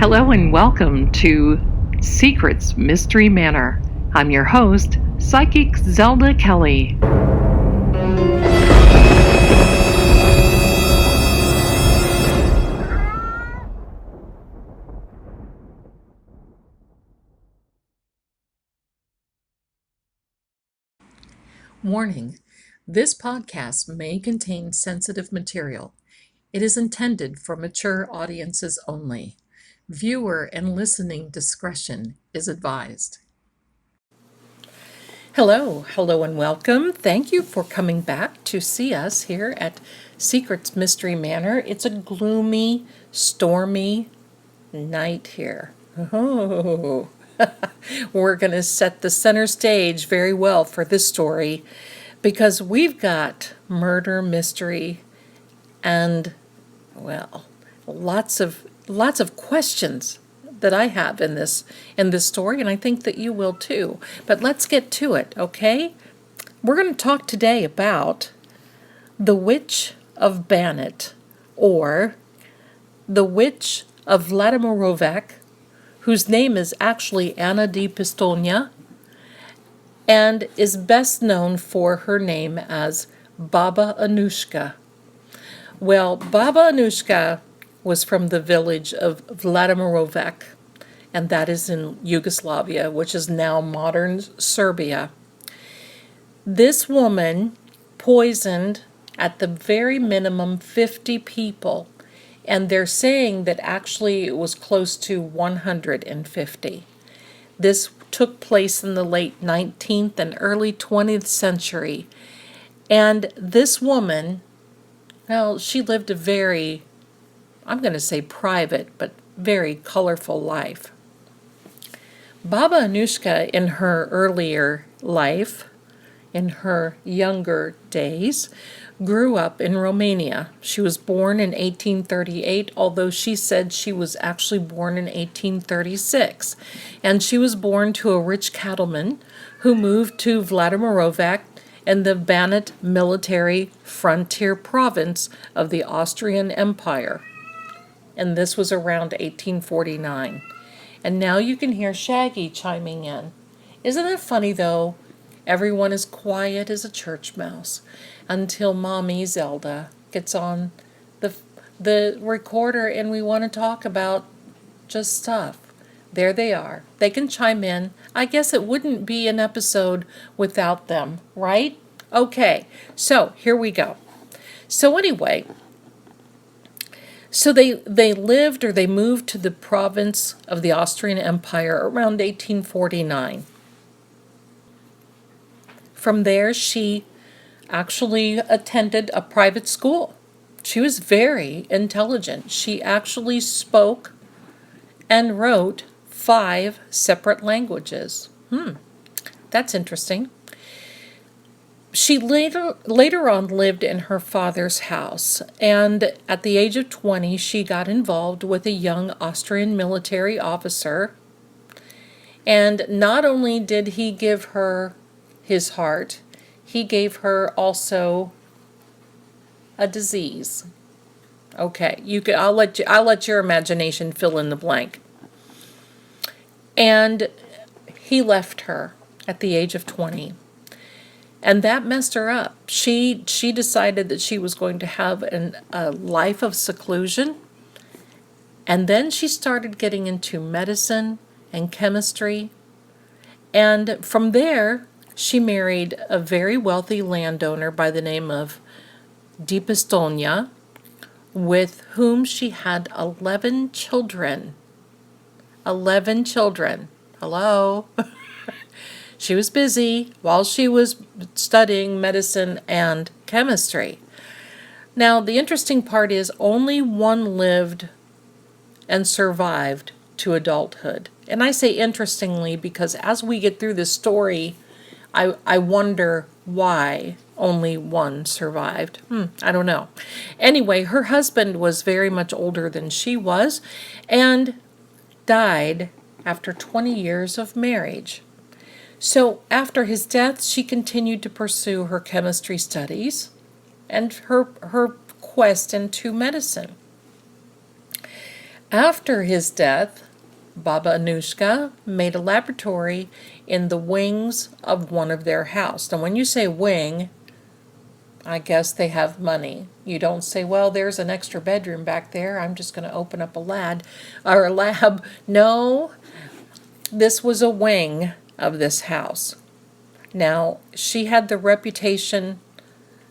Hello and welcome to Secrets Mystery Manor. I'm your host, Psychic Zelda Kelly. Warning: this podcast may contain sensitive material. It is intended for mature audiences only. Viewer and listening discretion is advised. Hello, and welcome. Thank you for coming back to see us here at Secrets Mystery Manor. It's a gloomy, stormy night here. Oh, we're going to set the center stage very well for this story because we've got murder, mystery, and, well, lots of questions that I have in this story, and I think that you will too. But let's get to it, okay? We're going to talk today about the Witch of Banat, or the Witch of Vladimirovac, whose name is actually Anna di Pistoia, and is best known for her name as Baba Anujka. Well, Baba Anujka was from the village of Vladimirovac, and that is in Yugoslavia, which is now modern Serbia. This woman poisoned, at the very minimum, 50 people, and they're saying that actually it was close to 150. This took place in the late 19th and early 20th century, and this woman, well, she lived a very, I'm going to say private, but very colorful life. Baba Anujka, in her earlier life, in her younger days, grew up in Romania. She was born in 1838, although she said she was actually born in 1836. And she was born to a rich cattleman who moved to Vladimirovac in the Banat military frontier province of the Austrian Empire. And this was around 1849. And now you can hear Shaggy chiming in. Isn't it funny, though? Everyone is quiet as a church mouse until Mommy Zelda gets on the recorder and we want to talk about just stuff. There they are. They can chime in. I guess it wouldn't be an episode without them, right? Okay, so here we go. So anyway, so they lived, or they moved to the province of the Austrian Empire around 1849. From there, she actually attended a private school. She was very intelligent. She actually spoke and wrote 5 separate languages. That's interesting. She later on lived in her father's house, and at the age of 20, she got involved with a young Austrian military officer. And not only did he give her his heart, he gave her also a disease. Okay, I'll let your imagination fill in the blank. And he left her at the age of 20. And that messed her up. She decided that she was going to have a life of seclusion. And then she started getting into medicine and chemistry. And from there, she married a very wealthy landowner by the name of Di Pistoia, with whom she had 11 children. 11 children. Hello? She was busy while she was studying medicine and chemistry. Now, the interesting part is only one lived and survived to adulthood. And I say interestingly because as we get through this story, I wonder why only one survived. I don't know. Anyway, her husband was very much older than she was and died after 20 years of marriage. So after his death, she continued to pursue her chemistry studies and her quest into medicine. After his death, Baba Anushka made a laboratory in the wings of one of their house. Now, when you say wing, I guess they have money. You don't say, well, there's an extra bedroom back there. I'm just going to open up a lab. No, this was a wing of this house. Now, she had the reputation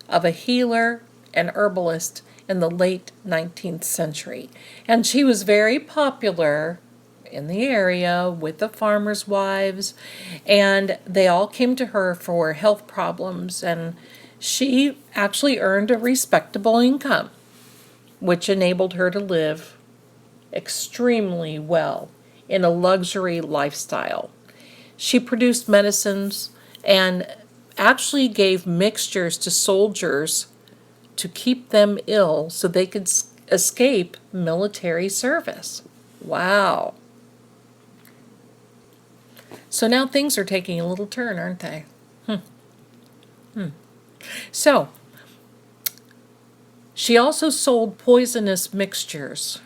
of a healer and herbalist in the late 19th century. And she was very popular in the area with the farmers' wives, and they all came to her for health problems, and she actually earned a respectable income, which enabled her to live extremely well in a luxury lifestyle. She produced medicines and actually gave mixtures to soldiers to keep them ill so they could escape military service. Wow. So now things are taking a little turn, aren't they? So, she also sold poisonous mixtures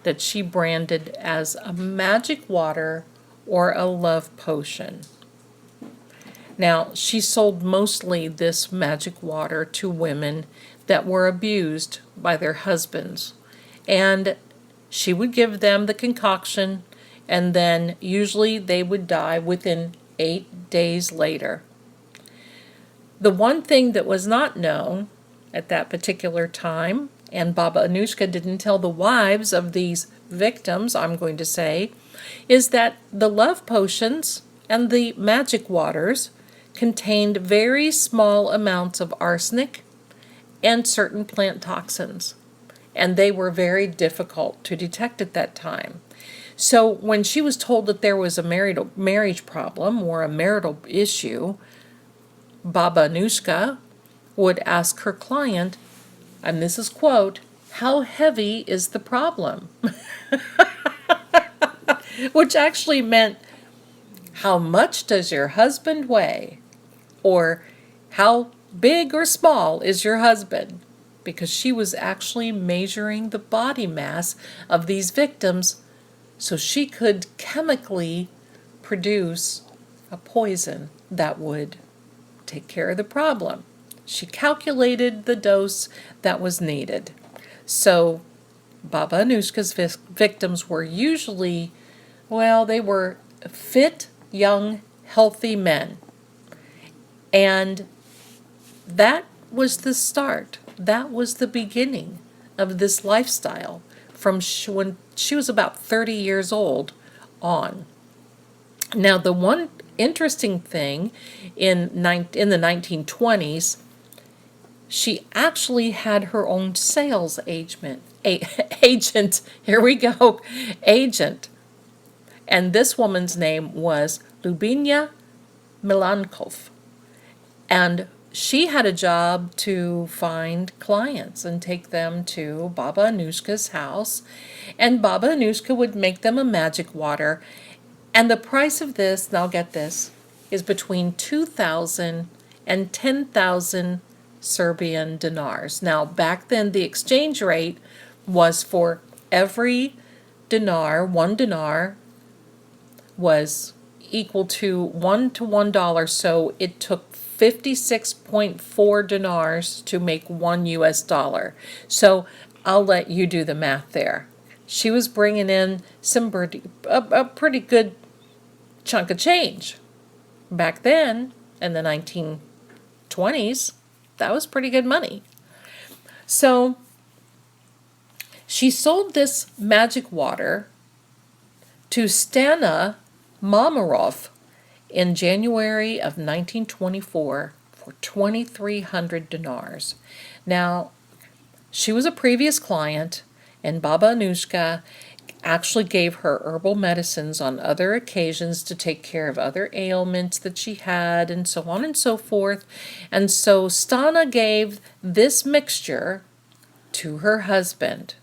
that she branded as a magic water or a love potion. Now, she sold mostly this magic water to women that were abused by their husbands. And she would give them the concoction, and then usually they would die within 8 days later. The one thing that was not known at that particular time, and Baba Anushka didn't tell the wives of these victims, I'm going to say, is that the love potions and the magic waters contained very small amounts of arsenic and certain plant toxins, and they were very difficult to detect at that time. So when she was told that there was a marriage problem or a marital issue, Baba Anushka would ask her client, and this is quote, "How heavy is the problem?" Which actually meant, how much does your husband weigh? Or how big or small is your husband? Because she was actually measuring the body mass of these victims so she could chemically produce a poison that would take care of the problem. She calculated the dose that was needed. So Baba Anushka's victims were usually, well, they were fit, young, healthy men. And that was the start. That was the beginning of this lifestyle from when she was about 30 years old on. Now, the one interesting thing in the 1920s, she actually had her own sales agent. Here we go, agent. And this woman's name was Lubinia Milankov. And she had a job to find clients and take them to Baba Anushka's house. And Baba Anushka would make them a magic water. And the price of this, now get this, is between 2,000 and 10,000 Serbian dinars. Now, back then, the exchange rate was for every dinar, $1 was equal to $1 to $1, so it took 56.4 dinars to make $1. So I'll let you do the math there. She was bringing in a pretty good chunk of change. Back then, in the 1920s, that was pretty good money. So she sold this magic water to Stana Mamarov in January of 1924 for 2,300 dinars. Now, she was a previous client, and Baba Anushka actually gave her herbal medicines on other occasions to take care of other ailments that she had, and so on and so forth. And so Stana gave this mixture to her husband,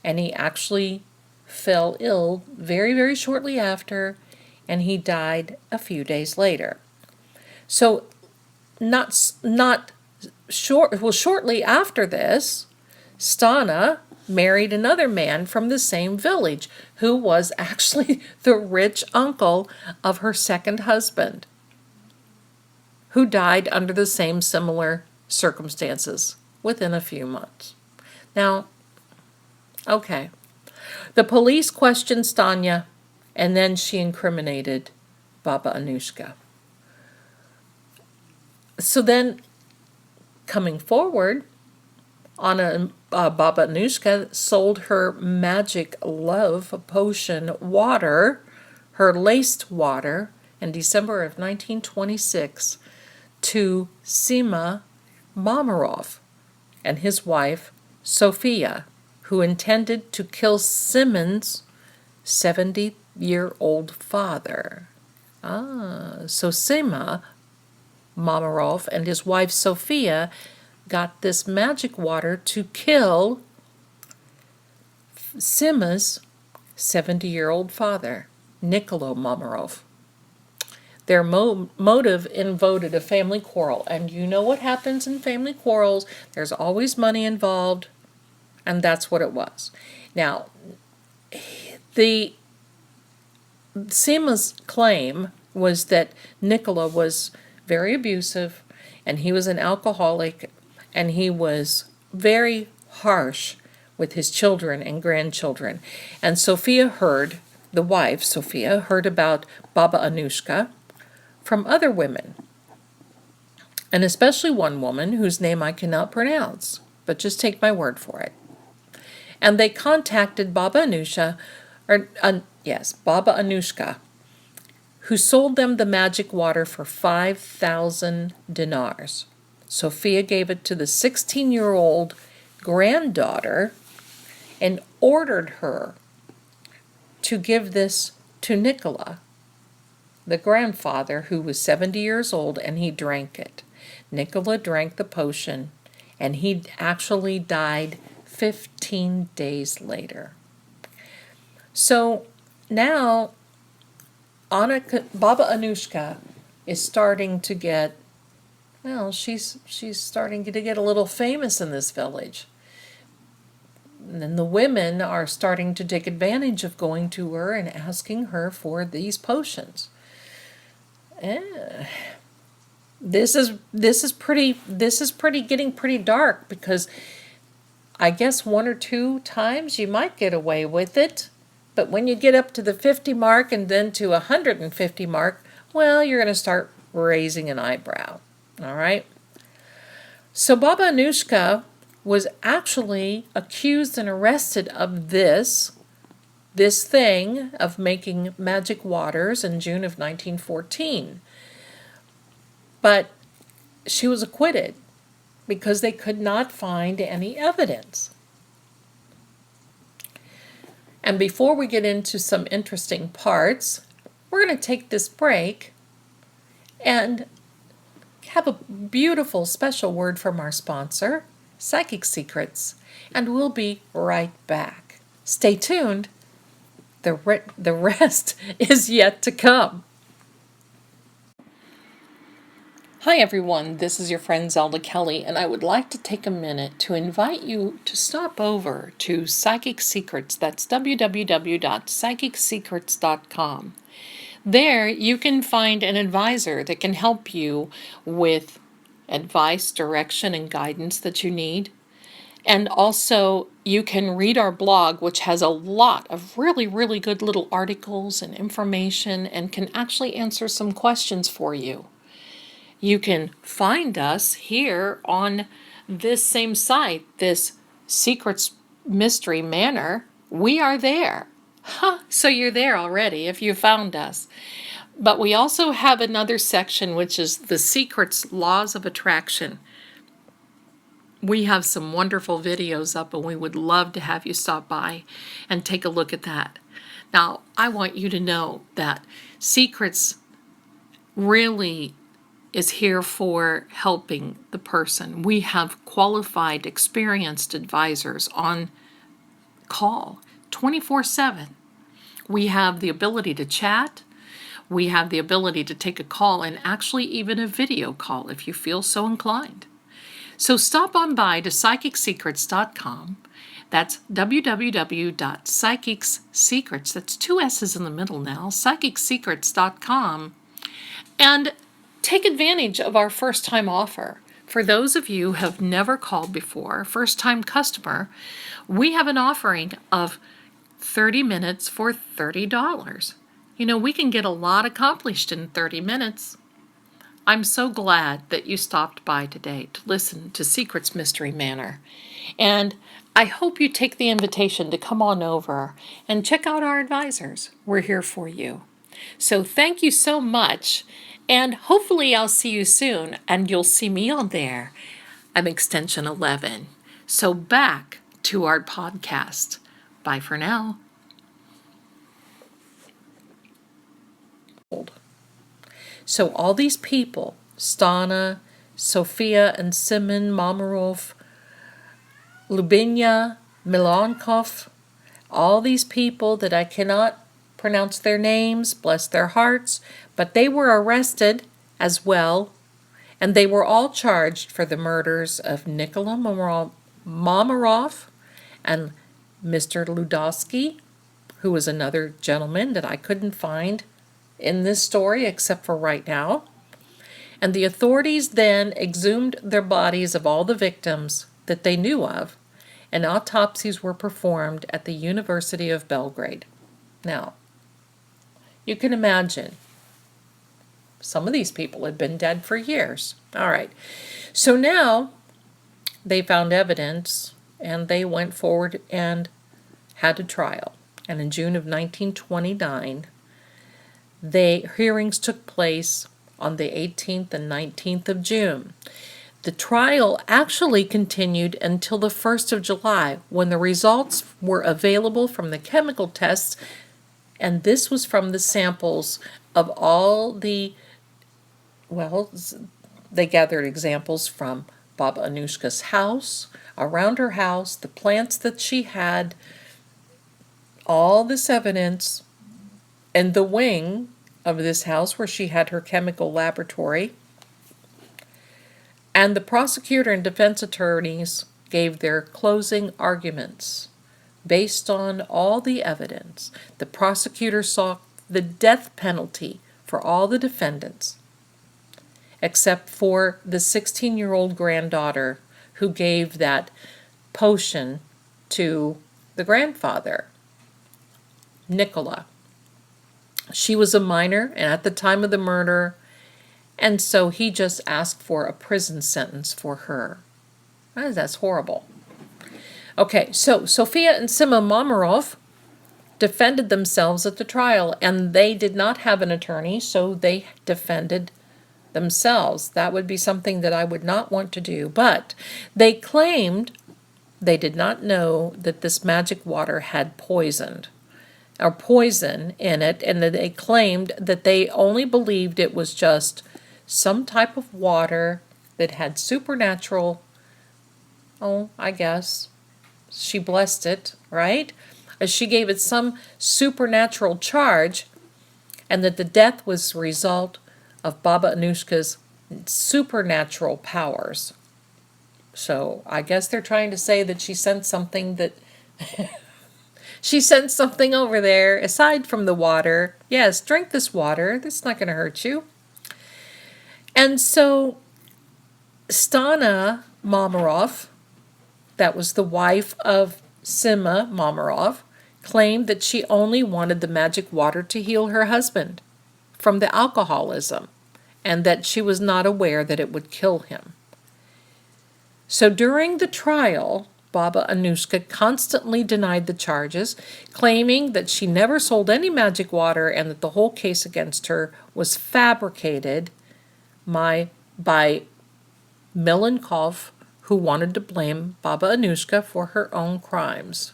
and he actually fell ill very, very shortly after, and he died a few days later. So shortly after this, Stana married another man from the same village who was actually the rich uncle of her second husband, who died under the same similar circumstances within a few months. Now, okay, the police questioned Stanya, and then she incriminated Baba Anushka. So then, coming forward, Baba Anushka sold her magic love potion water, her laced water, in December of 1926 to Sima Mamarov and his wife, Sophia, who intended to kill Simon's 70-year-old father. So Sima Mamarov and his wife Sophia got this magic water to kill Sima's 70-year-old father, Niccolo Mamarov. Their motive involved a family quarrel, and you know what happens in family quarrels. There's always money involved, and that's what it was. Now, the Sima's claim was that Nicola was very abusive, and he was an alcoholic, and he was very harsh with his children and grandchildren. And Sophia heard, the wife, Sophia, heard about Baba Anushka from other women, and especially one woman whose name I cannot pronounce, but just take my word for it. And they contacted Baba Anushka, Baba Anushka, who sold them the magic water for 5,000 dinars. Sophia gave it to the 16-year-old granddaughter and ordered her to give this to Nicola, the grandfather, who was 70 years old, and he drank it. Nicola drank the potion, and he actually died 15 days later. So now Baba Anushka is starting to get, well, she's starting to get a little famous in this village. And then the women are starting to take advantage of going to her and asking her for these potions. This is getting pretty dark, because I guess one or two times you might get away with it, but when you get up to the 50 mark and then to 150 mark, well, you're going to start raising an eyebrow. All right. So Baba Anushka was actually accused and arrested of this thing of making magic waters in June of 1914. But she was acquitted because they could not find any evidence. And before we get into some interesting parts, we're going to take this break and have a beautiful special word from our sponsor, Psychic Secrets, and we'll be right back. Stay tuned. The rest is yet to come. Hi everyone, this is your friend Zelda Kelly, and I would like to take a minute to invite you to stop over to Psychic Secrets. That's www.psychicsecrets.com. There you can find an advisor that can help you with advice, direction, and guidance that you need. And also you can read our blog, which has a lot of really, really good little articles and information, and can actually answer some questions for you. You can find us here on this same site, this Secrets Mystery Manor. We are there. So you're there already if you found us. But we also have another section, which is the Secrets Laws of Attraction. We have some wonderful videos up, and we would love to have you stop by and take a look at that. Now, I want you to know that Secrets really is here for helping the person. We have qualified, experienced advisors on call 24/7. We have the ability to chat. We have the ability to take a call, and actually even a video call if you feel so inclined. So stop on by to psychicsecrets.com. That's www.psychicsecrets, that's two S's in the middle now, psychicsecrets.com, and take advantage of our first-time offer. For those of you who have never called before, first-time customer, we have an offering of 30 minutes for $30. You know, we can get a lot accomplished in 30 minutes. I'm so glad that you stopped by today to listen to Secrets Mystery Manor. And I hope you take the invitation to come on over and check out our advisors. We're here for you. So thank you so much. And hopefully I'll see you soon and you'll see me on there. I'm extension 11. So back to our podcast. Bye for now. So all these people, Stana, Sophia and Simon Mamarov, Lubinya, Milankov, all these people that I cannot pronounce their names, bless their hearts, but they were arrested as well, and they were all charged for the murders of Nikola Mamarov and Mr. Ludowski, who was another gentleman that I couldn't find in this story except for right now. And the authorities then exhumed their bodies of all the victims that they knew of, and autopsies were performed at the University of Belgrade. Now, you can imagine some of these people had been dead for years. All right, so now they found evidence and they went forward and had a trial. And in June of 1929, hearings took place on the 18th and 19th of June. The trial actually continued until the 1st of July, when the results were available from the chemical tests, and this was from the samples of all the, well, they gathered examples from Baba Anujka's house, around her house, the plants that she had, all this evidence, and the wing of this house where she had her chemical laboratory. And the prosecutor and defense attorneys gave their closing arguments based on all the evidence. The prosecutor sought the death penalty for all the defendants, except for the 16-year-old granddaughter who gave that potion to the grandfather, Nikola. She was a minor and at the time of the murder, and so he just asked for a prison sentence for her. That's horrible. Okay, so Sophia and Sima Mamarov defended themselves at the trial, and they did not have an attorney, so they defended themselves. That would be something that I would not want to do, but they claimed they did not know that this magic water had poison in it, and that they claimed that they only believed it was just some type of water that had supernatural, I guess, she blessed it, right? She gave it some supernatural charge, and that the death was the result of Baba Anujka's supernatural powers. So I guess they're trying to say that she sent something that she sent something over there aside from the water. Yes, drink this water. That's not going to hurt you. And so Stana Mamarov, that was the wife of Sima Mamarov, claimed that she only wanted the magic water to heal her husband from the alcoholism, and that she was not aware that it would kill him. So during the trial, Baba Anujka constantly denied the charges, claiming that she never sold any magic water and that the whole case against her was fabricated by Milankov, who wanted to blame Baba Anujka for her own crimes.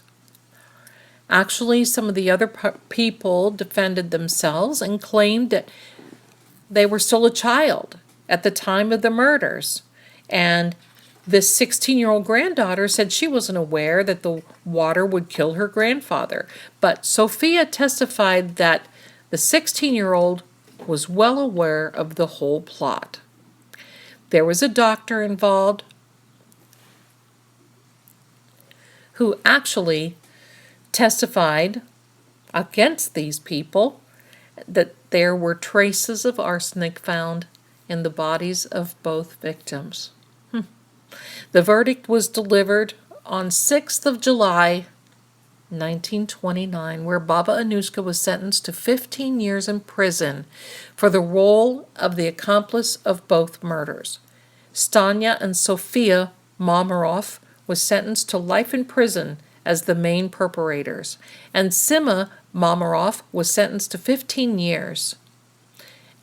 Actually, some of the other people defended themselves and claimed that they were still a child at the time of the murders, and this 16-year-old granddaughter said she wasn't aware that the water would kill her grandfather. But Sophia testified that the 16-year-old was well aware of the whole plot. There was a doctor involved who actually testified against these people that there were traces of arsenic found in the bodies of both victims. The verdict was delivered on 6th of July, 1929, where Baba Anujka was sentenced to 15 years in prison for the role of the accomplice of both murders. Stanya and Sofia Mamarov was sentenced to life in prison as the main perpetrators, and Sima Mamarov was sentenced to 15 years.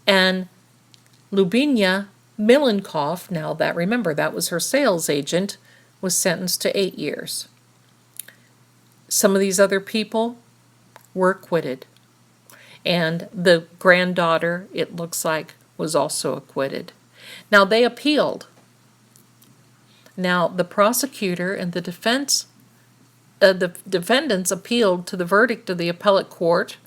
And Lubinya Milenkov, now that, remember, that was her sales agent, was sentenced to 8 years. Some of these other people were acquitted. And the granddaughter, it looks like, was also acquitted. Now, they appealed. Now, the prosecutor and the defendants appealed to the verdict of the appellate court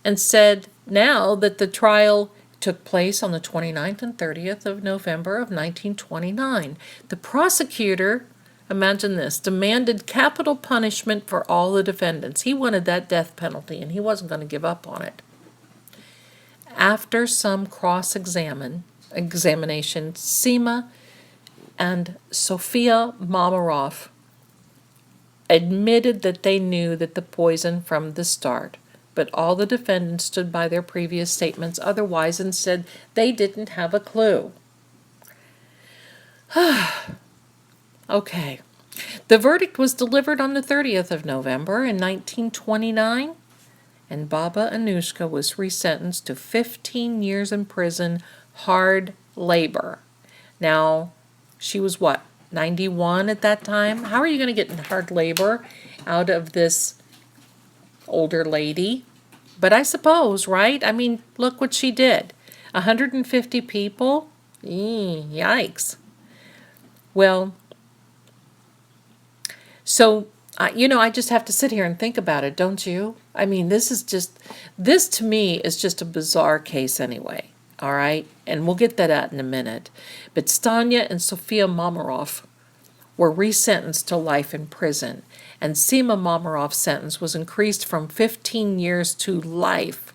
and said now that the trial took place on the 29th and 30th of November of 1929. The prosecutor, imagine this, demanded capital punishment for all the defendants. He wanted that death penalty, and he wasn't going to give up on it. After some cross-examination, Sima and Sofia Mamarov admitted that they knew that the poison from the start, but all the defendants stood by their previous statements otherwise and said they didn't have a clue. Okay. The verdict was delivered on the 30th of November in 1929, and Baba Anujka was resentenced to 15 years in prison, hard labor. Now, she was what, 91 at that time? How are you going to get in hard labor out of this older lady? But I suppose, right? I mean, look what she did. 150 people? Yikes. Well, so, I just have to sit here and think about it, don't you? I mean, this to me is just a bizarre case anyway, all right? And we'll get that out in a minute. But Stanya and Sofia Mamarov were resentenced to life in prison, and Sima Mamarov's sentence was increased from 15 years to life.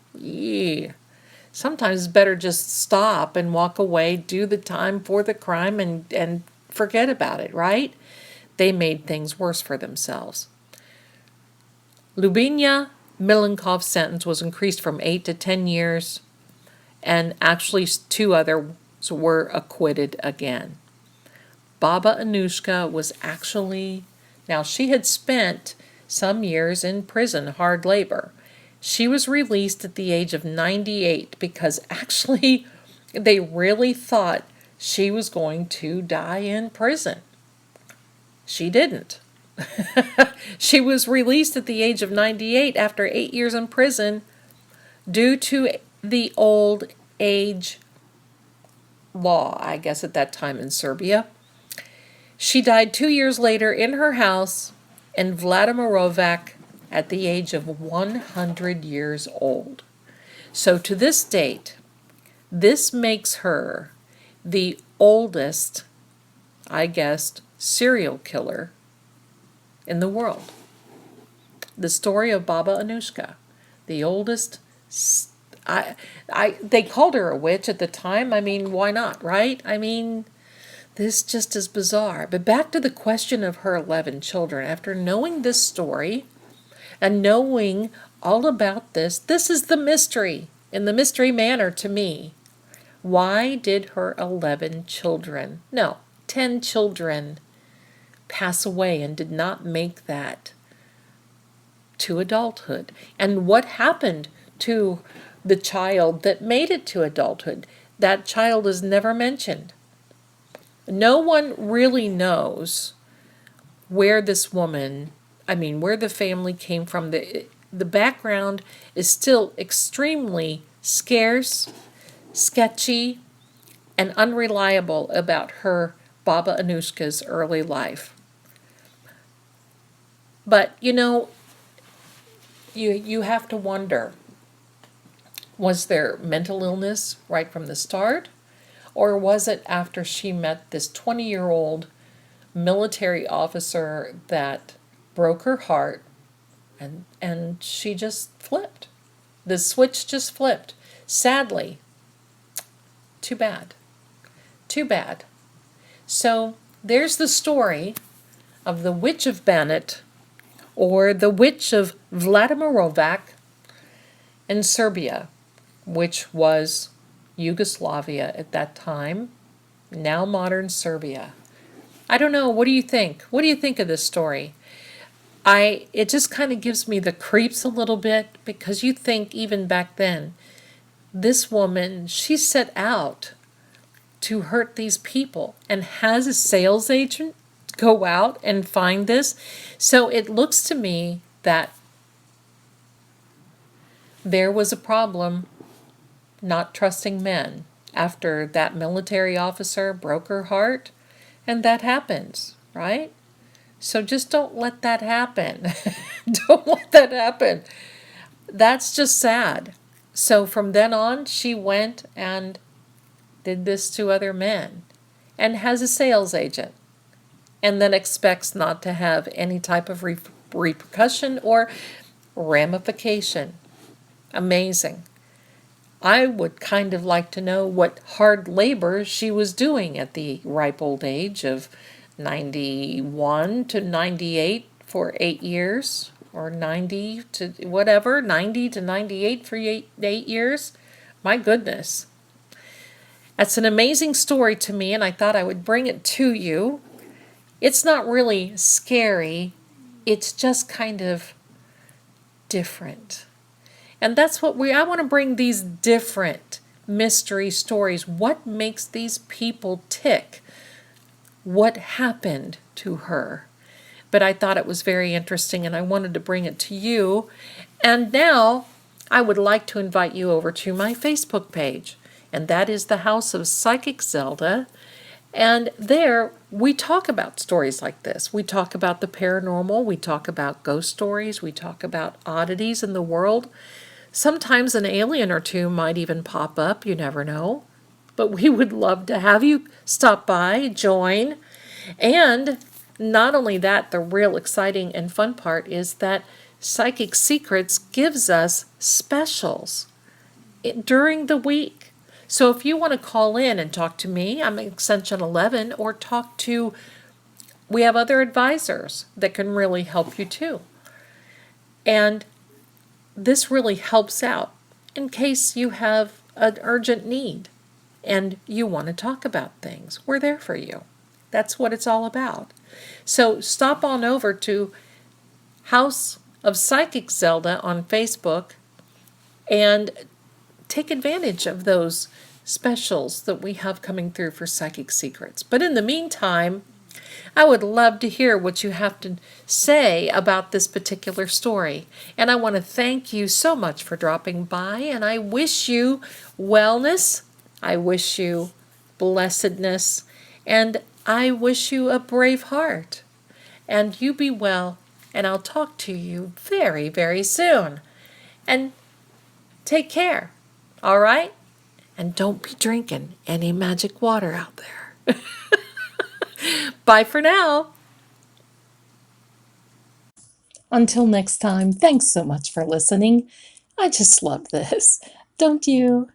Sometimes it's better just stop and walk away, do the time for the crime, and forget about it, right? They made things worse for themselves. Lubinya Milenkov's sentence was increased from 8 to 10 years, and actually 2 others were acquitted again. Baba Anujka was actually, now she had spent some years in prison, hard labor. She was released at the age of 98 because actually they really thought she was going to die in prison. She didn't. She was released at the age of 98 after 8 years in prison due to the old age law, I guess at that time in Serbia. She died 2 years later in her house in Vladimirovac at the age of 100 years old. So to this date, this makes her the oldest, I guess, serial killer in the world. The story of Baba Anujka, the oldest. They called her a witch at the time. I mean, why not, right? I mean, this just is bizarre. But back to the question of her 11 children. After knowing this story and knowing all about this is the mystery in the Mystery Manor to me. Why did her 11 children, no, 10 children, pass away and did not make that to adulthood? And what happened to the child that made it to adulthood? That child is never mentioned. No one really knows where this woman, where the family came from. The background is still extremely scarce, sketchy, and unreliable about her Baba Anujka's early life. But, you have to wonder, was there mental illness right from the start? Or was it after she met this 20-year-old military officer that broke her heart, and she just flipped. The switch just flipped. Sadly, too bad. Too bad. So there's the story of the Witch of Banat, or the Witch of Vladimirovac in Serbia, which was Yugoslavia at that time, now modern Serbia. I don't know, what do you think? What do you think of this story? It just kind of gives me the creeps a little bit, because you think even back then, this woman, she set out to hurt these people and has a sales agent go out and find this. So it looks to me that there was a problem not trusting men after that military officer broke her heart, and that happens, right? So just don't let that happen. Don't let that happen. That's just sad. So from then on, she went and did this to other men and has a sales agent, and then expects not to have any type of repercussion or ramification. Amazing. I would kind of like to know what hard labor she was doing at the ripe old age of 91 to 98 for 8 years, or 90 to whatever, 90 to 98 for 8 years. My goodness. That's an amazing story to me, and I thought I would bring it to you. It's not really scary, it's just kind of different. And that's what I want to bring these different mystery stories. What makes these people tick? What happened to her? But I thought it was very interesting, and I wanted to bring it to you. And now I would like to invite you over to my Facebook page, and that is the House of Psychic Zelda. And there we talk about stories like this. We talk about the paranormal, we talk about ghost stories, we talk about oddities in the world. Sometimes an alien or two might even pop up, you never know. But we would love to have you stop by, join. And not only that, the real exciting and fun part is that Psychic Secrets gives us specials during the week. So if you want to call in and talk to me, I'm extension 11, or we have other advisors that can really help you too. And this really helps out in case you have an urgent need and you want to talk about things. We're there for you. That's what it's all about. So stop on over to House of Psychic Zelda on Facebook and take advantage of those specials that we have coming through for Psychic Secrets. But in the meantime, I would love to hear what you have to say about this particular story. And I want to thank you so much for dropping by, and I wish you wellness, I wish you blessedness, and I wish you a brave heart. And you be well, and I'll talk to you very, very soon. And take care, all right? And don't be drinking any magic water out there. Bye for now. Until next time, thanks so much for listening. I just love this, don't you?